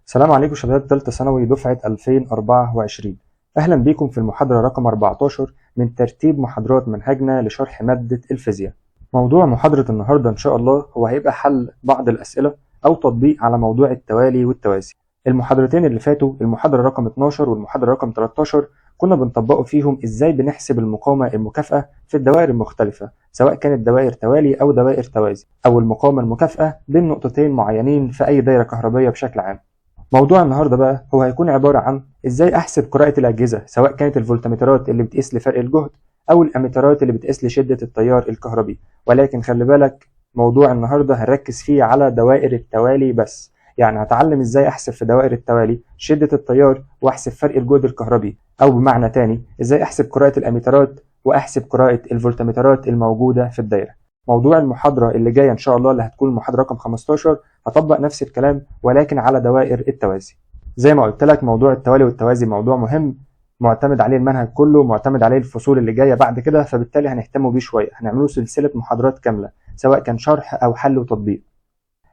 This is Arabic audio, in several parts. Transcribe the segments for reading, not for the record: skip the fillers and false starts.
السلام عليكم شباب تالتة ثانوي دفعة 2024. أهلا بيكم في المحاضرة رقم 14 من ترتيب محاضرات منهجنا لشرح مادة الفيزياء. موضوع محاضرة النهاردة إن شاء الله هو هيبقى حل بعض الأسئلة أو تطبيق على موضوع التوالي والتوازي. المحاضرتين اللي فاتوا المحاضرة رقم 12 والمحاضرة رقم 13 كنا بنطبقوا فيهم إزاي بنحسب المقاومة المكافئة في الدوائر المختلفة، سواء كانت دوائر توالي أو دوائر توازي، أو المقاومة المكافئة بين نقطتين معينين في أي دايرة كهربية بشكل عام. موضوع النهارده بقى هو هيكون عبارة عن ازاي احسب قراءة الأجهزة، سواء كانت الفولتمترات اللي بتقيس لي فرق الجهد او الاميترات اللي بتقيس لي شدة التيار الكهربي. ولكن خلي بالك موضوع النهارده هنركز فيه على دوائر التوالي بس، يعني هتعلم ازاي احسب في دوائر التوالي شدة التيار واحسب فرق الجهد الكهربي، او بمعنى تاني ازاي احسب قراءة الاميترات واحسب قراءة الفولتمترات الموجودة في الدايرة. موضوع المحاضرة اللي جاية ان شاء الله اللي هتكون المحاضرة رقم 15 هطبق نفس الكلام ولكن على دوائر التوازي. زي ما قلت لك موضوع التوالي والتوازي موضوع مهم، معتمد عليه المنهج كله، معتمد عليه الفصول اللي جايه بعد كده، فبالتالي هنهتم بيه شويه، هنعمله سلسله محاضرات كامله سواء كان شرح او حل وتطبيق.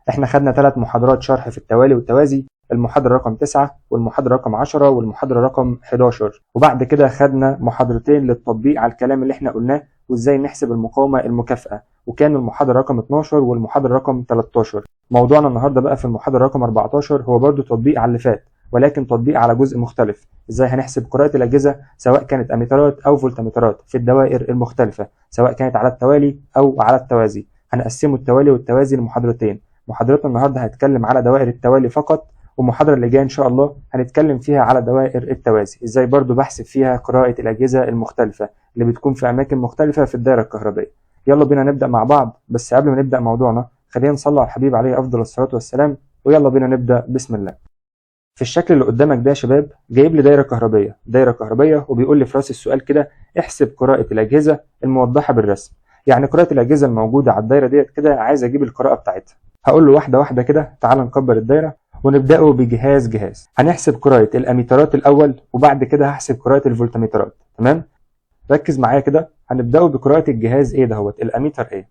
احنا خدنا 3 محاضرات شرح في التوالي والتوازي، المحاضرة رقم 9 والمحاضرة رقم 10 والمحاضرة رقم 11، وبعد كده خدنا محاضرتين للتطبيق على الكلام اللي احنا قلناه وازاي نحسب المقاومة المكافئة، وكان المحاضرة رقم 12 والمحاضرة رقم 13. موضوعنا النهاردة بقى في المحاضرة رقم 14 هو برضو تطبيق على اللي فات، ولكن تطبيق على جزء مختلف، ازاي هنحسب قراءة الأجهزة سواء كانت أميترات أو فولتمترات في الدوائر المختلفة، سواء كانت على التوالي أو على التوازي. هنقسمه التوالي والتوازي لمحاضرتين، محاضرتنا النهارده هتكلم على دوائر التوالي فقط، والمحاضرة اللي جاية إن شاء الله هنتكلم فيها على دوائر التوازي، إزاي برضو بحسب فيها قراءة الأجهزة المختلفة اللي بتكون في أماكن مختلفة في الدائرة الكهربائية. يلا بينا نبدأ مع بعض، بس قبل ما نبدأ موضوعنا خلينا نصلي على الحبيب عليه أفضل الصلاة والسلام، ويلا بينا نبدأ بسم الله. في الشكل اللي قدامك ده يا شباب جايب لي دايرة كهربية وبيقول لي في راس السؤال كده احسب قراءة الأجهزة الموضحة بالرسم. يعني قراءة الأجهزة الموجودة على الدايرة ديت كده عايز أجيب القراءة بتاعتها. هقول له واحدة واحدة كده، تعال نكبر الدايرة ونبدأه بجهاز جهاز. هنحسب قراءة الأميترات الأول وبعد كده هحسب قراءة الفولتمترات، تمام؟ ركز معايا كده، هنبدأه بقراءة الجهاز ايه دهوت الأميتر ايه.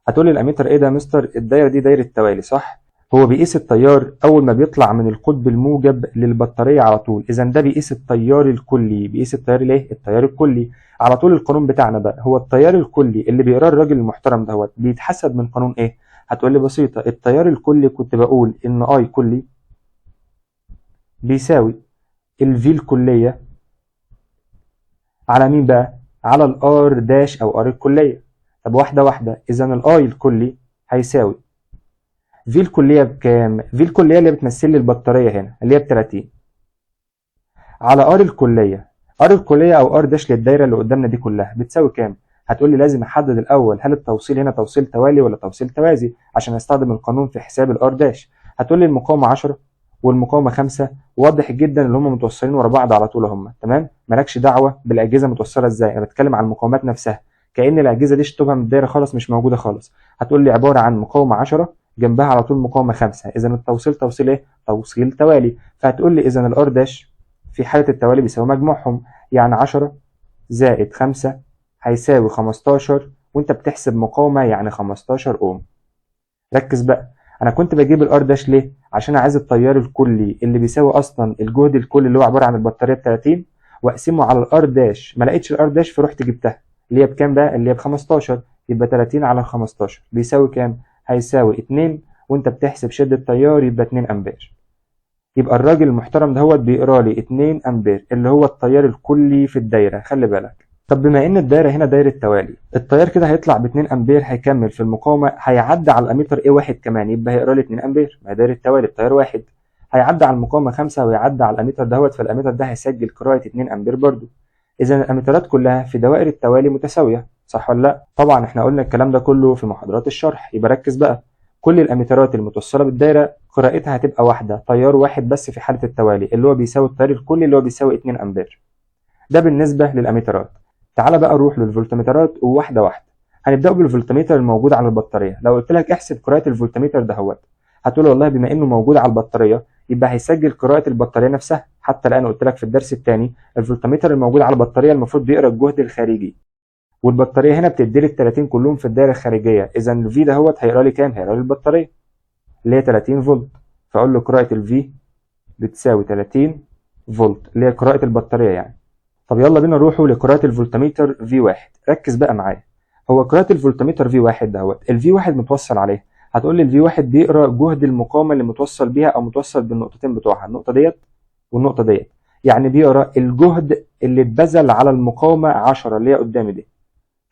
هتقول لي الأميتر ايه ده يا مستر؟ الدايرة دي دايرة توالي صح؟ هو بيقيس التيار أول ما بيطلع من القطب الموجب للبطارية على طول، إذا ده بيقيس التيار الكلي، بيقيس التيار الإيه؟ التيار الكلي. على طول القانون بتاعنا بقى هو التيار الكلي اللي بيقراه الراجل المحترم دهوت بيتحسب من قانون إيه؟ هتقول لي بسيطة، التيار الكلي كنت بقول إن أي كلي بيساوي الفي الكلية على مين بقى؟ على الآر داش أو آر الكلية. طب واحدة واحدة، إذا الآي الكلي هيساوي في الكلية بكام؟ في الكلية اللي بتمثل لي البطارية هنا اللي هي ب30 على ار الكلية. ار الكلية او ار داش للدايرة اللي قدامنا دي كلها بتساوي كام؟ هتقول لي لازم احدد الاول هل التوصيل هنا توصيل توالي ولا توصيل توازي عشان استخدم القانون في حساب الار داش. هتقول لي المقاومة 10 والمقاومة 5، واضح جدا ان هم متوصلين ورا بعض على طول هم، تمام؟ مالكش دعوة بالاجهزة متوصلة ازاي، انا بتكلم عن المقاومات نفسها، كأن الاجهزة دي شطوبها من الدايرة خالص مش موجودة خالص. هتقول لي عبارة عن مقاومة 10 جنبها على طول مقاومة 5، إذا التوصيل توصيل إيه؟ توصيل توالي. فهتقول لي إذا الآر داش في حالة التوالي بيساوي مجموعهم، يعني 10 زائد 5 هيساوي 15، وأنت بتحسب مقاومة يعني 15 أوم. ركز بقى، أنا كنت بجيب الآر داش ليه؟ عشان عايز التيار الكلي اللي بيساوي أصلا الجهد الكلي اللي هو عبارة عن البطارية ب 30 وأقسمه على الآر داش، ما لقيتش الآر داش فرحت جبتها اللي هي بكام بقى؟ اللي هي ب15، يبقى 30 على 15 بيساوي كام؟ هيساوي 2، وانت بتحسب شدة تيار يبقى 2 امبير. يبقى الراجل المحترم دهوت بيقرا لي 2 امبير اللي هو التيار الكلي في الدايره، خلي بالك. طب بما ان الدايره هنا دايره توالي، التيار كده هيطلع ب 2 امبير، هيكمل في المقاومه، هيعدي على الاميتر ايه واحد كمان، يبقى هيقرا لي 2 امبير، ما هي دايره توالي بتيار واحد. هيعدي على المقاومه 5 ويعدي على الاميتر دهوت، فالاميتر ده هيسجل قراءه 2 امبير برضو. اذا الاميترات كلها في دوائر التوالي متساويه، صح ولا لا؟ طبعا احنا قلنا الكلام ده كله في محاضرات الشرح، يبقى ركز بقى. كل الاميترات المتوصله بالدايره قراءتها هتبقى واحده، تيار واحد بس في حاله التوالي اللي هو بيساوي التيار الكلي اللي هو بيساوي 2 امبير. ده بالنسبه للاميترات. تعال بقى نروح للفولتمترات وواحده واحده. هنبدا بالفولتمتر الموجود على البطاريه. لو قلت لك احسب قراءه الفولتمتر دهوت، هتقول والله بما انه موجود على البطاريه يبقى هيسجل قراءه البطاريه نفسها. حتى الان قلت لك في الدرس الثاني الفولتمتر الموجود على البطاريه المفروض بيقرا الجهد الخارجي، والبطاريه هنا بتدي لي ال 30 كلهم في الدايره الخارجيه، اذا الفي دهوت هيقرا لي كام؟ هيقرا لي البطاريه اللي هي 30 فولت. فاقول له قراءه الفي بتساوي 30 فولت اللي هي قراءة البطارية يعني. طب يلا بينا نروحوا لقراءة الفولتميتر V1. ركز بقى معايا. هو قراءة الفولتميتر V1 دهوت ال V1 متوصل عليه. هتقول لي ال V1 بيقرا جهد المقاومة اللي متوصل بيها او متوصل بالنقطتين بتوعها، النقطة ديت والنقطة ديت. يعني بيقرا الجهد اللي اتبذل على المقاومة 10 اللي هي قدامي دي.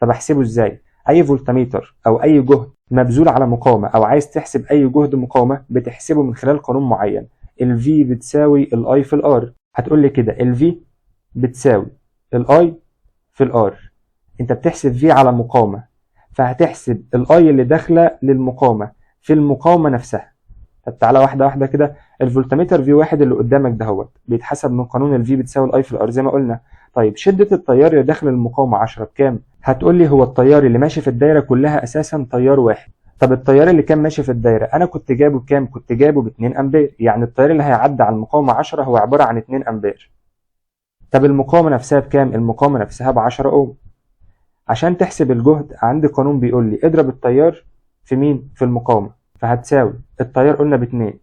طب احسبه ازاي؟ اي فولتميتر او اي جهد مبذول على مقاومة او عايز تحسب اي جهد مقاومة بتحسبه من خلال قانون معين. ال V بتساوي ال I في ال R. هتقول لي كده ال V بتساوي ال I في ال R. انت بتحسب V على مقاومة، فهتحسب ال I اللي داخلة للمقاومة في المقاومة نفسها. طب تعالى واحدة واحدة كده. الفولتميتر V1 اللي قدامك دهوت بيتحسب من قانون ال V بتساوي ال I في ال R زي ما قلنا. طيب شدة التيار اللي داخل المقاومة 10 بكام؟ هتقول لي هو التيار اللي ماشي في الدايرة كلها أساسا تيار واحد. طب التيار اللي كان ماشي في الدايرة أنا كنت جايبه بكام؟ كنت جايبه ب 2 أمبير، يعني التيار اللي هيعدي على المقاومة 10 هو عبارة عن 2 أمبير. طب المقاومة نفسها بكام؟ المقاومة نفسها ب 10 أوم. عشان تحسب الجهد عندي قانون بيقول لي اضرب التيار في مين؟ في المقاومة، فهتساوي التيار قلنا ب2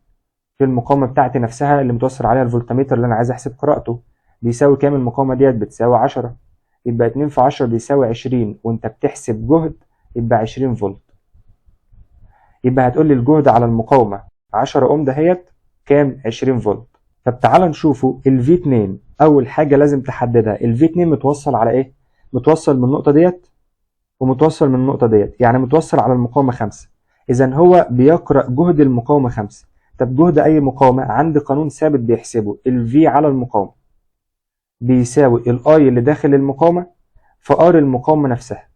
في المقاومة بتاعتي نفسها اللي متوصل عليها الفولتميتر اللي أنا عايز أحسب قراءته. بيساوي كام المقاومة ديت؟ بتساوي 10. يبقى 2 في 10 بيساوي 20، وأنت بتحسب جهد يبقى 20 فولت. يبقى هتقول لي الجهد على المقاومة 10 أوم دهيت كام؟ 20 فولت. طب تعالى نشوفوا ال V2. أول حاجة لازم تحددها ال V2 متوصل على إيه؟ متوصل من النقطة ديت ومتوصل من النقطة ديت، يعني متوصل على المقاومة 5. إذا هو بيقرأ جهد المقاومة 5. طب جهد أي مقاومة عندي قانون ثابت بيحسبه، ال V على المقاومة بيساوي ال I اللي داخل المقاومة في R المقاومة نفسها.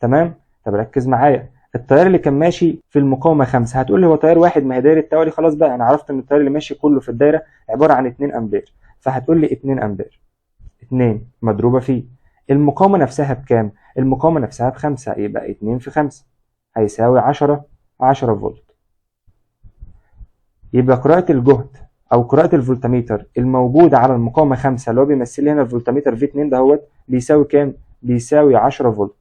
تمام؟ طب ركز معايا. التيار اللي كان ماشي في المقاومة 5 هتقول لي هو تيار واحد، ما هي دايرة توالي. خلاص بقى أنا عرفت إن التيار اللي ماشي كله في الدايرة عبارة عن 2 أمبير، فهتقول لي 2 أمبير 2 مضروبة في المقاومة نفسها بكام؟ المقاومة نفسها ب5، يبقى 2 في 5 هيساوي 10 فولت. يبقى قراءة الجهد أو قراءة الفولتميتر الموجود على المقاومة 5 اللي هو بيمثل هنا الفولتميتر V2 دهوت بيساوي كام؟ بيساوي 10 فولت.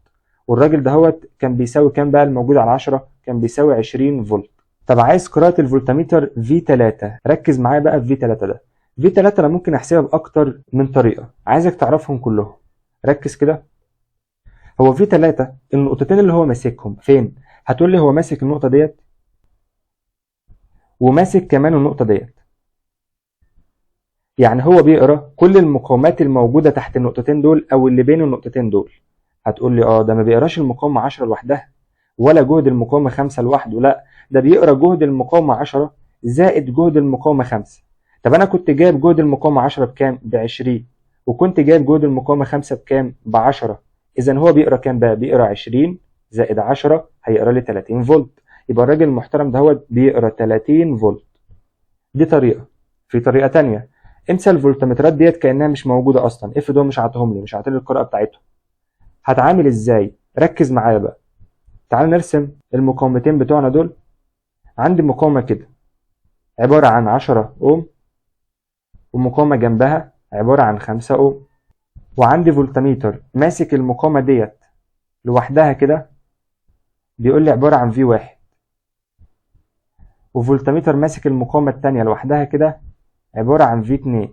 والراجل دهوت كان بيساوي كام بقى الموجود على 10؟ كان بيساوي 20 فولت. طب عايز قراءة الفولتميتر V3. ركز معايا بقى في V3 ده. V3 أنا ممكن أحسبها بأكتر من طريقة، عايزك تعرفهم كلهم. ركز كده. هو V3 النقطتين اللي هو ماسكهم فين؟ هتقول لي هو ماسك النقطة ديت وماسك كمان النقطة ديت. يعني هو بيقرا كل المقاومات الموجودة تحت النقطتين دول أو اللي بين النقطتين دول. هتقول لي ده ما بيقراش المقاومة 10 لوحدها ولا جهد المقاومة 5 لوحده، لا ده بيقرا جهد المقاومة 10 زائد جهد المقاومة 5. طب أنا كنت جايب جهد المقاومة 10 بكام؟ ب20، وكنت جايب جهد المقاومة 5 بكام؟ ب10. إذا هو بيقرا كام بقى؟ بيقرا 20 زائد 10 هيقرا لي 30 فولت. يبقى الراجل المحترم دهوت بيقرا 30 فولت. دي طريقة. في طريقة تانية، انسى الفولتمترات ديت كأنها مش موجودة أصلا. افرض هو مش عاطيهم لي، مش عاطي لي القراءة بتاعتهم. هتعامل ازاي؟ ركز معايا بقى. تعال نرسم المقاومتين بتوعنا دول. عندي مقاومة كده عبارة عن 10 أوم، ومقاومة جنبها عبارة عن 5 أوم، وعندي فولتميتر ماسك المقاومة ديت لوحدها كده بيقول لي عبارة عن V1، وفولتميتر ماسك المقاومة التانية لوحدها كده عبارة عن V2،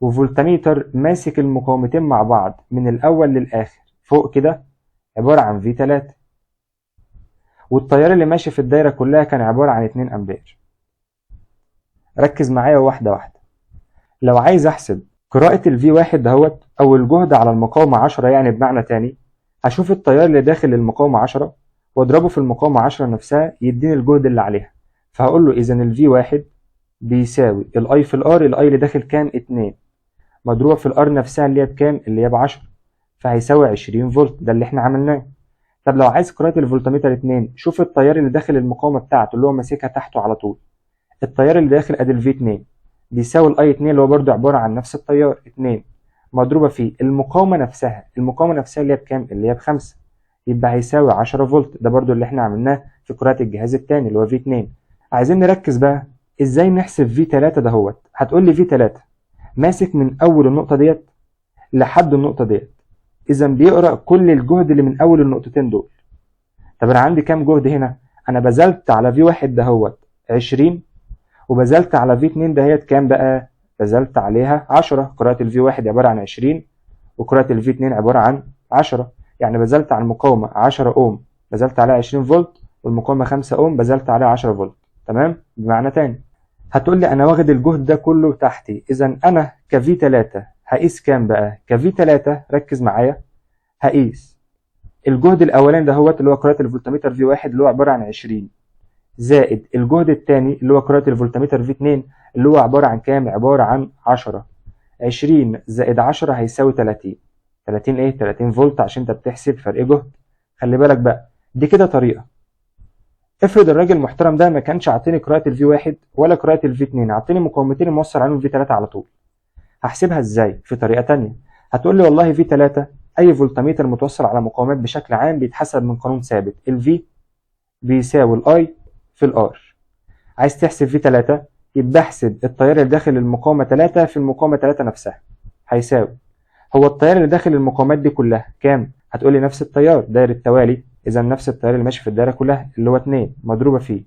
وفولتميتر ماسك المقاومتين مع بعض من الأول للآخر فوق كده عبارة عن V3، والتيار اللي ماشي في الدايرة كلها كان عبارة عن 2 أمبير. ركز معايا واحدة واحدة. لو عايز أحسب قراءة ال V1 دهوت أو الجهد على المقاومة 10، يعني بمعنى تاني هشوف التيار اللي داخل المقاومة 10 واضربه في المقاومة 10 نفسها يديني الجهد اللي عليها. فهقول له إذا ال V1 بيساوي ال I في ال R. ال I اللي داخل كام؟ 2 مضروبة في ال R نفسها اللي هي بكام؟ اللي هي ب10، فهيساوي 20 فولت. ده اللي احنا عملناه. طب لو عايز قراءة الفولتميتر 2، شوف التيار اللي داخل المقاومة بتاعته اللي هو ماسكها تحته على طول. التيار اللي داخل ادي ال V2 بيساوي ال I2 اللي هو برضه عبارة عن نفس التيار 2 مضروبة في المقاومة نفسها. المقاومة نفسها اللي هي بكام؟ اللي هي ب5، يبقى هيساوي 10 فولت. ده برضه اللي احنا عملناه في قراءة الجهاز الثاني اللي هو V2. عايزين نركز بقى ازاي نحسب V3 دهوت. هتقول لي V3 ماسك من اول النقطة ديت لحد النقطة ديت، اذا بيقرأ كل الجهد اللي من اول النقطتين دول. طب انا عندي كام جهد هنا؟ انا بذلت على V1 دهوت 20، وبذلت على في 2 دهيت كام بقى؟ بذلت عليها 10. قراءة الفي 1 عبارة عن 20 وقراءة الفي 2 عبارة عن 10. يعني بذلت على المقاومة 10 اوم بذلت عليها 20 فولت، والمقاومة 5 اوم بذلت عليها 10 فولت. تمام؟ بمعنى تاني، هتقول لي انا واخد الجهد ده كله تحتي، اذا انا كفي 3 هقيس كام بقى؟ كفي 3 ركز معايا، هقيس الجهد الاولاني ده هو اللي هو قراءة الفولتميتر في 1 اللي هو عبارة عن 20 زائد الجهد الثاني اللي هو قراءة الفولتميتر في 2 اللي هو عبارة عن كام؟ عبارة عن 10. 20 زائد 10 هيساوي 30. 30 ايه؟ 30 فولت عشان انت بتحسب فرق جهد. خلي بالك بقى، دي كده طريقة. افرض الراجل المحترم ده ما كانش عاطيني قراءة الفي 1 ولا قراءة الفي 2، عاطيني مقاومتين موصل عليهم في 3 على طول. هحسبها ازاي؟ في طريقة تانية. هتقول لي والله في 3 اي فولتميتر متوصل على مقاومات بشكل عام بيتحسب من قانون ثابت، الفي بيساوي الاي في الار. عايز تحسب في 3 يبقى احسب التيار اللي داخل المقاومة 3 في المقاومة 3 نفسها، هيساوي هو التيار اللي داخل المقاومات دي كلها كام؟ هتقول لي نفس التيار داير التوالي، اذا نفس التيار اللي ماشي في الدايره كلها اللي هو 2 مضروبه فيه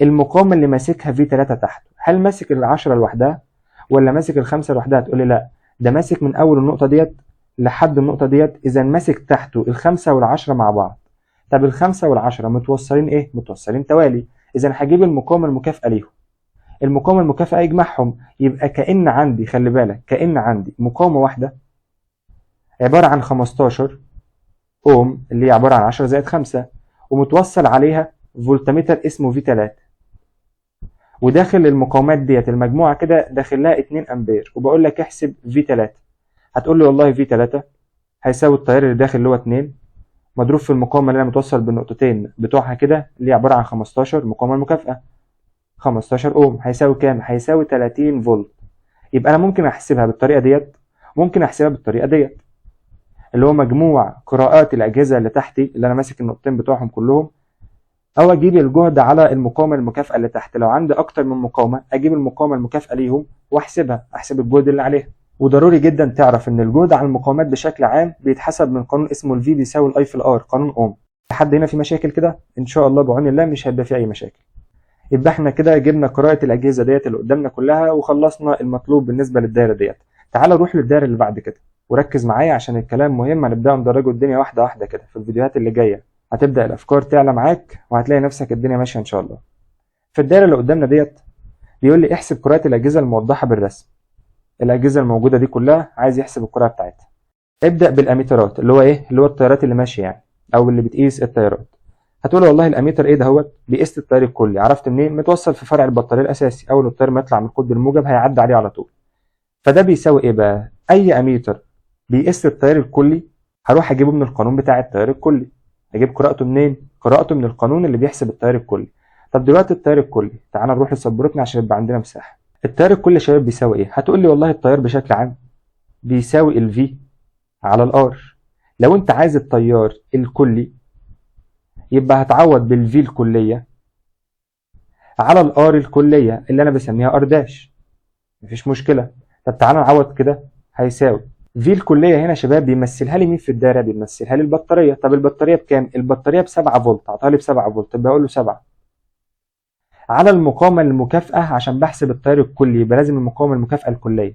المقاومه اللي ماسكها في 3 تحت. هل ماسك ال10 لوحدها ولا ماسك ال5 لوحدها؟ هتقول لي لا، ده ماسك من اول النقطه ديت لحد النقطه ديت، اذا ماسك تحته ال5 وال10 مع بعض. طب ال5 وال10 متوصلين ايه؟ متوصلين توالي، اذا هجيب المقاومه المكافئه ليهم. المقاومه المكافئه يجمعهم، يبقى كأن عندي، خلي بالك، كأن عندي مقاومه واحده عبارة عن 15 اوم اللي هي عبارة عن 10 زائد 5، ومتوصل عليها فولتميتر اسمه في 3، وداخل المقاومات ديت المجموعة كده داخل لها 2 امبير، وبقول لك احسب في 3. هتقول لي والله في 3 هيساوي التيار اللي داخل اللي هو 2 مضروب في المقاومة اللي انا متوصل بالنقطتين بتوعها كده اللي هي عبارة عن 15، المقاومة المكافئة 15 اوم، هيساوي كام؟ هيساوي 30 فولت. يبقى انا ممكن احسبها بالطريقة ديت، ممكن احسبها بالطريقة ديت، اللي هو مجموع قراءات الأجهزة اللي تحتي اللي أنا ماسك النقطتين بتوعهم كلهم، أو أجيب الجهد على المقاومة المكافئة اللي تحت. لو عندي أكتر من مقاومة أجيب المقاومة المكافئة ليهم وأحسبها، أحسب الجهد اللي عليها. وضروري جدا تعرف إن الجهد على المقاومات بشكل عام بيتحسب من قانون اسمه الفي بيساوي الأي في الآر، قانون أوم. لحد هنا في مشاكل كده؟ إن شاء الله بعون الله مش هيبقى في أي مشاكل. يبقى إحنا كده جبنا قراءة الأجهزة ديت اللي قدامنا كلها وخلصنا المطلوب بالنسبة للدايرة ديت. تعال نروح للدايرة اللي بعد كده وركز معايا عشان الكلام مهم، هنبدأ ندرجه الدنيا واحدة واحدة كده. في الفيديوهات اللي جاية هتبدأ الأفكار تعلى معاك وهتلاقي نفسك الدنيا ماشية إن شاء الله. في الدايرة اللي قدامنا ديت بيقول لي احسب قراءة الأجهزة الموضحة بالرسم. الأجهزة الموجودة دي كلها عايز يحسب القراءة بتاعتها. ابدأ بالأميترات اللي هو إيه؟ اللي هو التيارات اللي ماشية يعني، أو اللي بتقيس التيارات. هتقول والله الأميتر إيه دهوت؟ بيقيس التيار الكلي. عرفت منين؟ متوصل في فرع البطارية الأساسي، أول التيار ما يطلع من القطب الموجب هيعدي عليه على طول. فده بيساوي إيه بقى؟ أي أميتر بيقيس التيار الكلي هروح اجيبه من القانون بتاع التيار الكلي. اجيب قراءته منين؟ قراءته من القانون اللي بيحسب التيار الكلي. طب دلوقتي التيار الكلي، تعال نروح لسبورتنا عشان يبقى عندنا مساحه. التيار الكلي يا شباب بيساوي ايه؟ هتقول لي والله التيار بشكل عام بيساوي الفي على الار. لو انت عايز التيار الكلي يبقى هتعوض بالفي الكليه على الار الكليه اللي انا بسميها ار داش، مفيش مشكله. طب تعال نعوض كده، هيساوي في الكليه هنا يا شباب بيمثلها لي مين في الدايره؟ بيمثلها لي البطاريه. طب البطاريه بكام؟ البطاريه ب 7 فولت، عطاها لي ب 7 فولت، يبقى اقول له 7 على المقاومه المكافئه. عشان بحسب التيار الكلي يبقى لازم المقاومه المكافئه الكليه.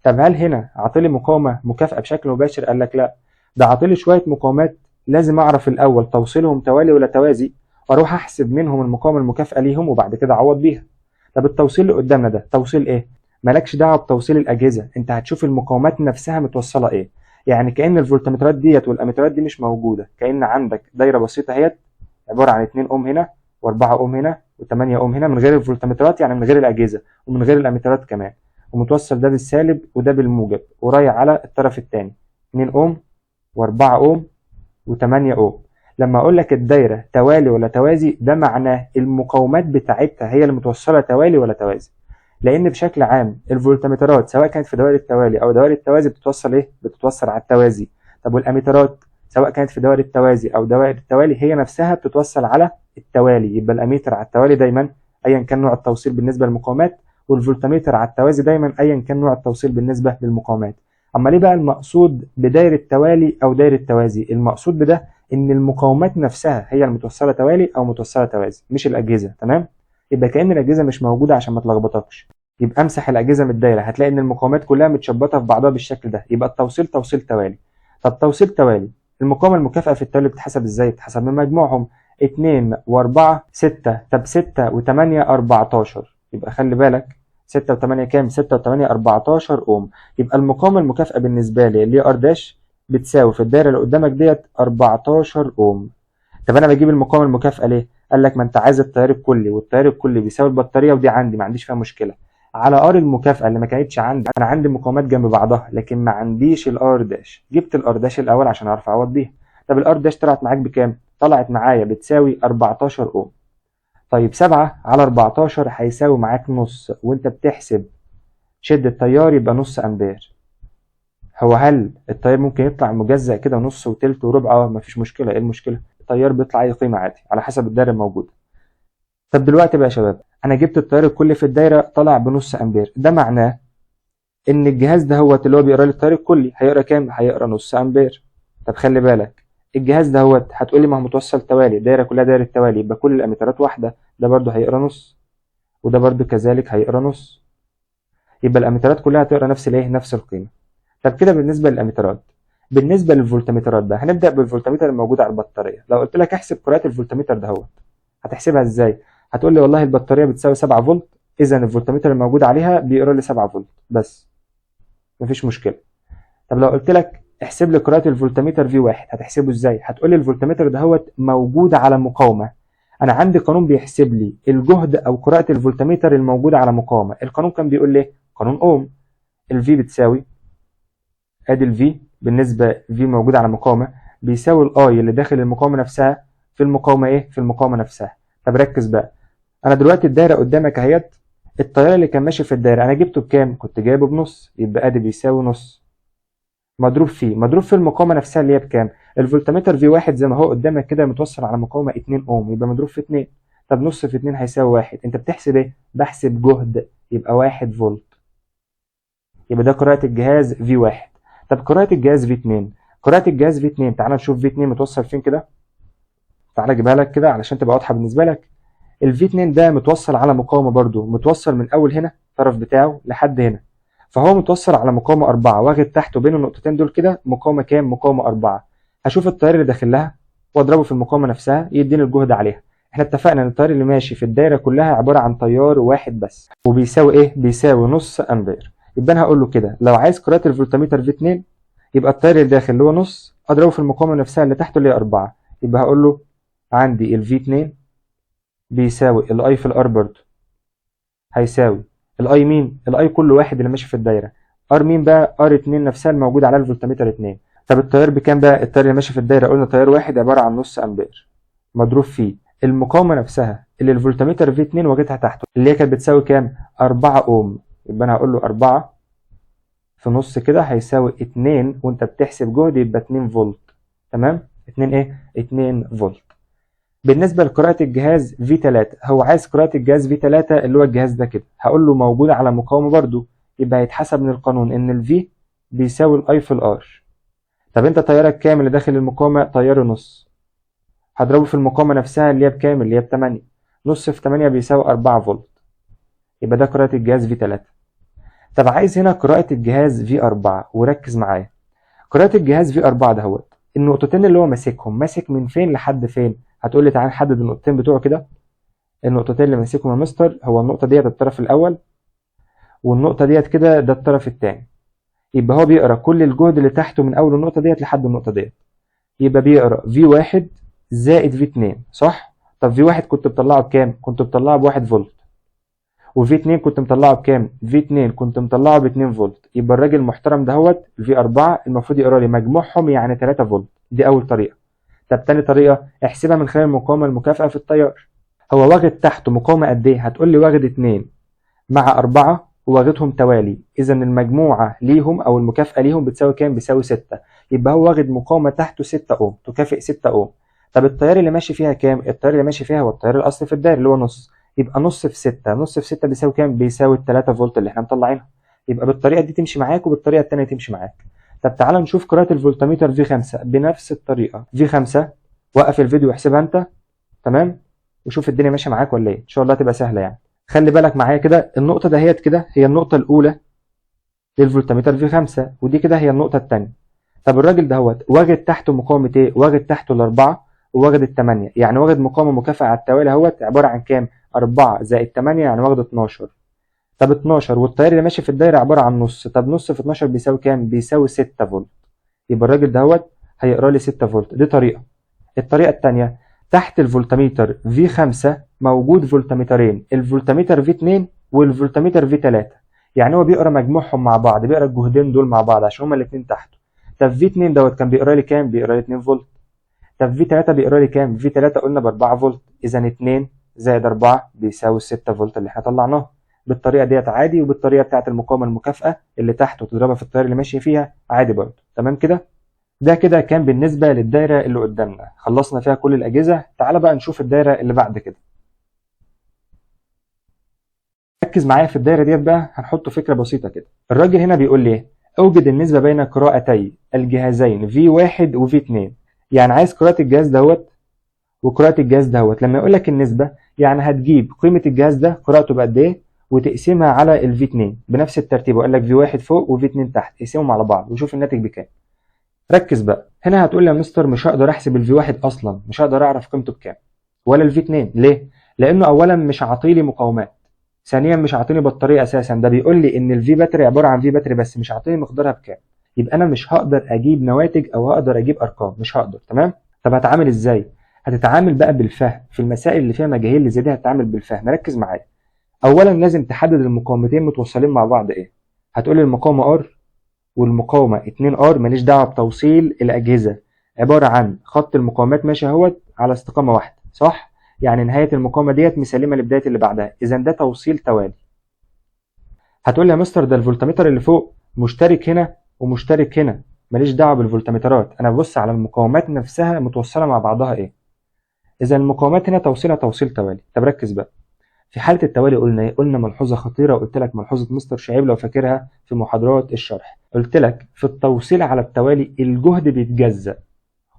طب هل هنا عاطي لي مقاومه مكافئه بشكل مباشر؟ قال لك لا، ده عاطي لي شويه مقاومات لازم اعرف الاول توصيلهم توالي ولا توازي، واروح احسب منهم المقاومه المكافئه ليهم وبعد كده اعوض بيها. طب التوصيل اللي قدامنا ده توصيل ايه؟ مالكش دعوه بتوصيل الاجهزه، انت هتشوف المقاومات نفسها متوصله ايه. يعني كأن الفولتمترات ديت والاميترات دي مش موجوده، كأن عندك دايره بسيطه اهيت عباره عن 2 اوم هنا و4 اوم هنا و8 اوم هنا من غير الفولتمترات، يعني من غير الاجهزه ومن غير الاميترات كمان، ومتوصل ده بالسالب وده بالموجب ورايح على الطرف الثاني 2 اوم و4 اوم و8 اوم. لما اقول لك الدايره توالي ولا توازي ده معناه المقاومات بتاعتها هي اللي متوصله توالي ولا توازي. لان بشكل عام الفولتمترات سواء كانت في دوائر التوالي او دوائر التوازي بتتوصل ايه؟ بتتوصل على التوازي. طب والاميترات سواء كانت في دوائر التوازي او دوائر التوالي هي نفسها بتتوصل على التوالي. يبقى الاميتر على التوالي دايما ايا كان نوع التوصيل بالنسبه للمقاومات، والفولتميتر على التوازي دايما ايا كان نوع التوصيل بالنسبه للمقاومات. اما ليه بقى المقصود بدايره توالي او دايره توازي؟ المقصود بده ان المقاومات نفسها هي المتوصله توالي او متوصله توازي، مش الاجهزه. تمام؟ يبقى كأن الأجهزة مش موجودة عشان ما تلخبطكش. يبقى امسح الأجهزة من الدايرة، هتلاقي إن المقاومات كلها متشبطة في بعضها بالشكل ده، يبقى التوصيل توصيل توالي. طب توصيل توالي، المقاومة المكافئة في التوالي بتتحسب إزاي؟ بتتحسب من مجموعهم 2 و4 6. طب 6 و8 14، يبقى خلي بالك 6 و8 كام؟ 6 و8 14 أوم. يبقى المقاومة المكافئة بالنسبة لي اللي هي ار داش بتساوي في الدايرة اللي قدامك ديت 14 أوم. طب أنا بجيب المقاومة المكافئة ليه؟ قال لك ما أنت عايز التيار الكلي، والتيار الكلي بيساوي البطارية، ودي عندي ما عنديش فيها مشكلة. على ار المكافأة اللي ما كانتش عندي، أنا عندي مقاومات جنب بعضها لكن ما عنديش الار داش، جبت الار داش الأول عشان أعرف أعوض بيها. طب الار داش طلعت معاك بكام؟ طلعت معايا بتساوي 14 أوم. طيب 7 على 14 هيساوي معاك نص، وأنت بتحسب شدة التيار يبقى نص أمبير. هل التيار ممكن يطلع مجزأ كده نص وتلت وربع؟ مفيش مشكلة. إيه المشكلة؟ التيار بيطلع أي قيمة عادي على حسب الدايرة الموجودة. طب دلوقتي بقى يا شباب، أنا جبت التيار الكلي في الدايرة طلع بنص أمبير، ده معناه إن الجهاز ده هو اللي هو بيقرا لي التيار الكلي هيقرا كام؟ هيقرا نص أمبير. طب خلي بالك الجهاز ده هو هتقول لي ما هو متوصل توالي، الدايرة كلها دايرة توالي، يبقى كل الأميترات واحدة، ده برضه هيقرا نص وده برضه كذلك هيقرا نص، يبقى الأميترات كلها هتقرا نفس الايه؟ نفس القيمة. طب كده بالنسبة للأميترات. بالنسبة للفولتميترات بقى، هنبدأ بالفولتميتر الموجود على البطارية. لو قلت لك احسب قراءة الفولتميتر ده هتحسبها ازاي؟ هتقول لي والله البطارية بتساوي 7 فولت، إذا الفولتميتر الموجود عليها بيقرا لي 7 فولت بس، مفيش مشكلة. طب لو قلت لك احسب لي قراءة الفولتميتر V1، هتحسبه ازاي؟ هتقول لي الفولتميتر ده موجود على مقاومة، أنا عندي قانون بيحسب لي الجهد أو قراءة الفولتميتر الموجودة على مقاومة. القانون كان بيقول لي قانون أوم، الفي بتساوي ادي الفي بالنسبه في موجود على مقاومه بيساوي الاي اللي داخل المقاومه نفسها في المقاومه ايه؟ في المقاومه نفسها. طب ركز بقى، انا دلوقتي الدايره قدامك اهيت، التيار اللي كان ماشي في الدايره انا جبته بكام؟ كنت جايبه بنص، يبقى ادي بيساوي نص مضروب في المقاومه نفسها اللي هي بكام؟ الفولتمتر V1 زي ما هو قدامك كده متوصل على مقاومه 2 اوم، يبقى مضروب في 2. طب نص في 2 هيساوي 1. انت بتحسب ايه؟ بحسب جهد، يبقى 1 فولت. يبقى ده قراءة الجهاز V1. طب قراءة الجهاز V2، قراءة الجهاز V2 تعال نشوف V2 متوصل فين كده. تعال اجيبها لك كده علشان تبقى واضحة بالنسبة لك. ال V2 ده متوصل على مقاومة برضو، متوصل من أول هنا الطرف بتاعه لحد هنا، فهو متوصل على مقاومة 4، واخد تحته بين النقطتين دول كده مقاومة كام؟ مقاومة 4. هشوف التيار اللي داخل لها واضربه في المقاومة نفسها يديني الجهد عليها. احنا اتفقنا ان التيار اللي ماشي في الدايرة كلها عبارة عن تيار واحد بس، وبيساوي ايه؟ بيساوي نص امبير. يبقى انا هقول له كده لو عايز قراءة الفولتميتر V2 يبقى التيار اللي داخل اللي هو نص اضربه في المقاومة نفسها اللي تحته اللي هي 4، يبقى هقول له عندي ال V2 بيساوي الاي في الار برضه هيساوي الاي مين؟ الاي كل واحد اللي ماشي في الدايره. ار مين بقى؟ ار 2 نفسها الموجوده على الفولتميتر 2. طب التيار بكام بقى؟ التيار اللي ماشي في الدايره قلنا تيار واحد عباره عن نص امبير مضروب فيه المقاومه نفسها اللي الفولتميتر V2 واجدها تحته اللي هي كانت بتساوي كام؟ 4 اوم. يبقى انا هقول له 4 في نص كده هيساوي 2، وانت بتحسب جهد يبقى 2 فولت. تمام؟ 2 ايه؟ 2 فولت. بالنسبة لقراءة الجهاز V3، هو عايز قراءة الجهاز V3 اللي هو الجهاز ده كده، هقول له موجود على مقاومة برضو، يبقى هيتحسب من القانون ان ال V بيساوي الاي في الار. طب انت تيارك كام اللي داخل المقاومة؟ تيار نص، هضربه في المقاومة نفسها اللي هي بكام؟ اللي هي ب8، نص في 8 بيساوي 4 فولت، يبقى ده قراءة الجهاز V3. طب عايز هنا قراءة الجهاز V4، وركز معايا. قراءة الجهاز V4 دهوت النقطتين اللي هو ماسكهم، ماسك من فين لحد فين؟ هتقول لي تعال نحدد النقطتين بتوعه كده. النقطتين اللي ماسكهم يا مستر هو النقطة ديت الطرف الأول، والنقطة ديت كده ده الطرف التاني. يبقى هو بيقرا كل الجهد اللي تحته من أول النقطة ديت لحد النقطة ديت، يبقى بيقرا V1 زائد V2 صح؟ طب V1 كنت بطلعه بكام؟ كنت بطلعه ب1 فولت، وV2 كنت مطلعه بكام؟ V2 كنت مطلعه ب2 فولت، يبقى الراجل المحترم دهوت V4 المفروض يقرا لي مجموعهم يعني 3 فولت. دي أول طريقة. طب تاني طريقة احسبها من خلال المقاومة المكافئة في التيار. هو واخد تحته مقاومة قد ايه؟ هتقول لي واخد 2 مع 4 وواخدهم توالي، إذا المجموعة ليهم أو المكافأة ليهم بتساوي كام؟ بيساوي 6. يبقى هو واخد مقاومة تحته 6 أوم تكافئ 6 أوم. طب التيار اللي ماشي فيها كام؟ التيار اللي ماشي فيها هو التيار الأصلي في الدايرة اللي هو نص، يبقى نص في 6، نص في 6 بيساوي كام؟ بيساوي 3 فولت اللي احنا مطلعينها. يبقى بالطريقة دي تمشي معاك وبالطريقة التانية تمشي معاك. طب تعال نشوف قراءة الفولتميتر V5 بنفس الطريقة. V5 وقف الفيديو واحسبها انت. تمام؟ وشوف الدنيا ماشيه معاك ولا ايه. ان شاء الله تبقى سهله يعني. خلي بالك معايا كده، النقطه دهيت كده هي النقطه الاولى للفولتميتر في 5، ودي كده هي النقطه الثانيه. طب الراجل دهوت واخد تحته مقاومه ايه؟ واخد تحته الاربعه وواخد الثمانيه، يعني واخد مقاومه مكافئه على التوالي اهوت عباره عن كام؟ 4 زائد 8 يعني واخد 12. طب 12 والتيار اللي ماشي في الدايره عباره عن نص، طب نص في 12 بيساوي كام؟ بيساوي 6 فولت. يبقى الراجل دهوت هيقرا لي 6 فولت. دي طريقه. الطريقه الثانيه، تحت الفولتميتر في 5 موجود فولتميترين، الفولتميتر في 2 والفولتميتر في 3، يعني هو بيقرا مجموعهم مع بعض، بيقرا الجهدين دول مع بعض عشان هما الاثنين تحته. طب في 2 دوت كان بيقرا لي كام؟ بيقرا لي 2 فولت. طب في 3 بيقرا لي كام؟ في 3 قلنا ب 4 فولت، اذا 2 زائد 4 بيساوي 6 فولت اللي احنا طلعناه. بالطريقه ديت عادي، وبالطريقه بتاعه المقاومه المكافئه اللي تحت وتضربها في التيار اللي ماشي فيها عادي برضه. تمام كده؟ ده كده كان بالنسبه للدايره اللي قدامنا، خلصنا فيها كل الاجهزه. تعال بقى نشوف الدايره اللي بعد كده. ركز معايا في الدايره ديت بقى، هنحط فكره بسيطه كده. الراجل هنا بيقول لي ايه؟ اوجد النسبه بين قراءتي الجهازين V1 و V2. يعني عايز قراءه الجهاز دوت وقراءة الجهاز دوت. لما يقول لك النسبة يعني هتجيب قيمة الجهاز ده قراءته بقد ايه وتقسمها على ال V2 بنفس الترتيب، وقال لك V1 فوق و V2 تحت، اقسمهم على بعض وشوف الناتج بكام. ركز بقى، هنا هتقول لي يا مستر مش هقدر احسب ال V1 اصلا، مش هقدر اعرف قيمته بكام ولا ال V2. ليه؟ لانه اولا مش عاطيلي مقاومات، ثانيا مش عاطيني بطارية اساسا، ده بيقول لي ان ال V باتري عبارة عن V باتري بس، مش عاطيني مقدارها بكام. يبقى انا مش هقدر اجيب نواتج او هقدر اجيب ارقام، مش هقدر. تمام؟ طب هتعامل ازاي؟ هتتعامل بقى بالفهم. في المسائل اللي فيها مجاهيل اللي زي دي هتتعامل بالفهم. ركز معايا. اولا لازم تحدد المقاومتين متوصلين مع بعض ايه. هتقول لي المقاومه ار والمقاومه 2 ار ماليش دعوه بتوصيل الاجهزه، عباره عن خط المقاومات ماشي اهوت على استقامه واحده، صح؟ يعني نهايه المقاومه ديت مسلمه لبدايه اللي بعدها، اذا ده توصيل توالي. هتقول لي يا مستر ده الفولتميتر اللي فوق مشترك هنا ومشترك هنا، ماليش دعوه بالفولتميترات، انا ببص على المقاومات نفسها متوصله مع بعضها ايه. إذا المقاومات هنا توصيلها توصيل توالي. طب ركز بقى، في حالة التوالي قلنا إيه؟ قلنا ملحوظة خطيرة، وقلت لك ملحوظة مستر شعيب لو فاكرها في محاضرات الشرح. قلت لك في التوصيل على التوالي الجهد بيتجزأ،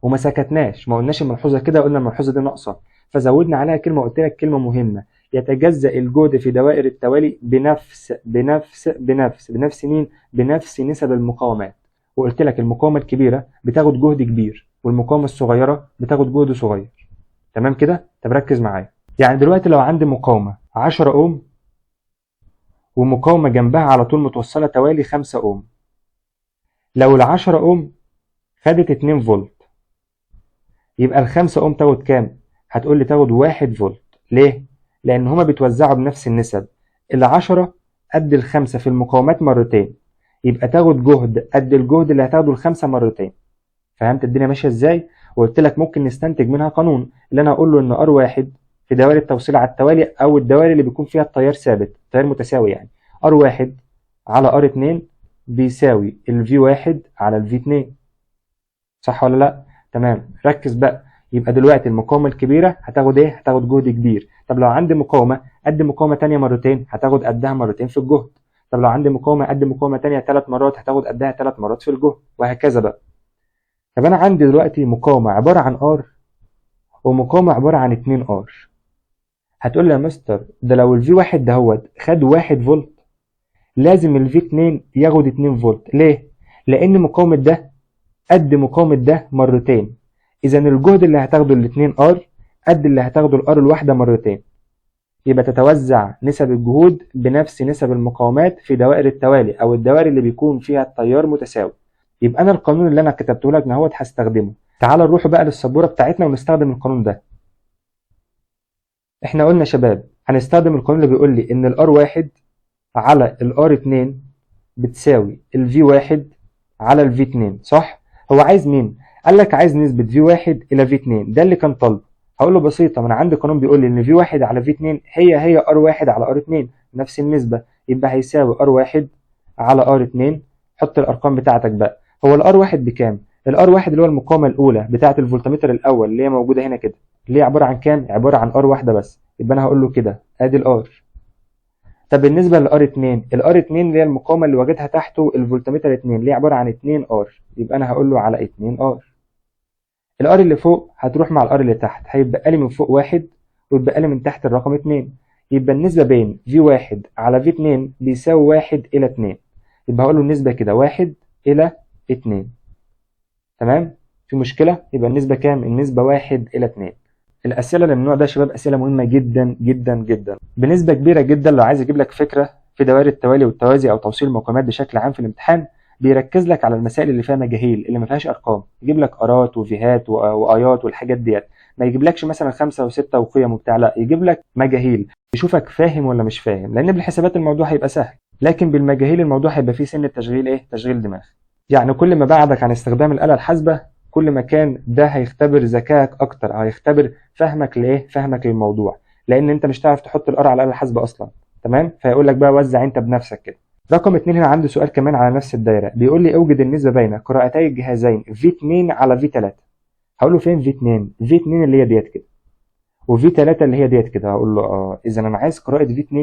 وما سكتناش، ما قلناش الملحوظة كده، قلنا الملحوظة دي ناقصة فزودنا عليها كلمة، قلت لك كلمة مهمة: يتجزأ الجهد في دوائر التوالي بنفس مين؟ بنفس نسب المقاومات. وقلت لك المقاومة الكبيرة بتاخد جهد كبير والمقاومة الصغيرة بتاخد جهد صغير. تمام كده؟ طب ركز معايا. يعني دلوقتي لو عندي مقاومة 10 اوم ومقاومة جنبها على طول متوصلة توالي 5 اوم، لو ال 10 اوم خدت 2 فولت يبقى ال 5 اوم تاخد كام؟ هتقول لي تاخد 1 فولت. ليه؟ لأن هما بيتوزعوا بنفس النسب، ال 10 قد ال 5 في المقاومات مرتين، يبقى تاخد جهد قد الجهد اللي هتاخده ال5 مرتين. فهمت الدنيا ماشية ازاي؟ وقلت لك ممكن نستنتج منها قانون اللي انا هقول له ان R1 في دوائر التوصيل على التوالي او الدوائر اللي بيكون فيها التيار ثابت، تيار متساوي يعني، R1 على R2 بيساوي ال V1 على ال V2. صح ولا لا؟ تمام. ركز بقى، يبقى دلوقتي المقاومة الكبيرة هتاخد ايه؟ هتاخد جهد كبير. طب لو عندي مقاومة قد مقاومة تانية مرتين هتاخد قدها مرتين في الجهد. طب لو عندي مقاومة قد مقاومة تانية 3 مرات هتاخد قدها 3 مرات في الجهد، وهكذا بقى. طب انا عندي دلوقتي مقاومة عبارة عن R ومقاومة عبارة عن 2 R. هتقول لي يا مستر ده لو ال V1 دهوت خد 1 فولت لازم ال V2 ياخد 2 فولت. ليه؟ لأن مقاومة ده قد مقاومة ده مرتين، إذا الجهد اللي هتاخده ال 2 R قد اللي هتاخده ال R الواحدة مرتين، يبقى تتوزع نسب الجهود بنفس نسب المقاومات في دوائر التوالي أو الدوائر اللي بيكون فيها التيار متساوي. يبقى أنا القانون اللي أنا كتبته لك دهوت هستخدمه. تعال نروح بقى للسبورة بتاعتنا ونستخدم القانون ده. احنا قلنا يا شباب هنستخدم القانون اللي بيقول لي ان ال R1 على ال R2 بتساوي ال V1 على ال V2، صح؟ هو عايز مين؟ قال لك عايز نسبة V1 إلى V2، ده اللي كان طالبه. هقول له بسيطة، ما أنا عندي قانون بيقول لي إن V1 على V2 هي R1 على R2 نفس النسبة، يبقى هيساوي R1 على R2. حط الأرقام بتاعتك بقى. هو ال R1 بكام؟ ال R1 اللي هو المقاومة الأولى بتاعة الفولتمتر الأول اللي هي موجودة هنا كده، اللي هي عبارة عن كام؟ عبارة عن R واحدة بس، يبقى أنا هقول له كده أدي ال R. طب بالنسبة لل R2، ال R2 اللي هي المقاومة اللي واجدها تحته الفولتمتر 2 اللي هي عبارة عن 2 R، يبقى أنا هقول له على 2 R. ال R اللي فوق هتروح مع ال R اللي تحت، هيبقى لي من فوق 1 ويتبقى لي من تحت الرقم 2. يبقى النسبة بين V1 على V2 بيساوي 1 إلى 2. يبقى هقول له النسبة كده 1 إلى 2. تمام؟ في مشكلة؟ يبقى النسبة كام؟ النسبة 1 إلى 2. الأسئلة اللي من النوع ده يا شباب أسئلة مهمة جدا جدا جدا. بنسبة كبيرة جدا لو عايز يجيب لك فكرة في دوائر التوالي والتوازي أو توصيل المقامات بشكل عام في الامتحان، بيركز لك على المسائل اللي فيها مجاهيل، اللي ما فيهاش أرقام، يجيب لك آرات وفيهات وآيات والحاجات ديت. ما يجيبلكش مثلا 5 و6 وقيم وبتاع، لا يجيب لك مجاهيل يشوفك فاهم ولا مش فاهم، لأن بالحسابات الموضوع هيبقى سهل، لكن بالمجاهيل الموضوع هيبقى فيه سن تشغيل إيه؟ تشغيل دماغ. يعني كل ما بعدك عن استخدام الآلة الحاسبة كل ما كان ده هيختبر ذكائك اكتر، هيختبر فهمك لايه، فهمك للموضوع، لان انت مش هتعرف تحط الار على الاله الحاسبه اصلا. تمام؟ فيقول لك بقى وزع انت بنفسك كده. رقم 2 هنا عنده سؤال كمان على نفس الدايره، بيقول لي اوجد النسبه بين قراءتي الجهازين V2 على V3. هقول له فين V2؟ V2 اللي هي ديت كده، وV3 اللي هي ديت كده. هقول له اذا انا عايز قراءه V2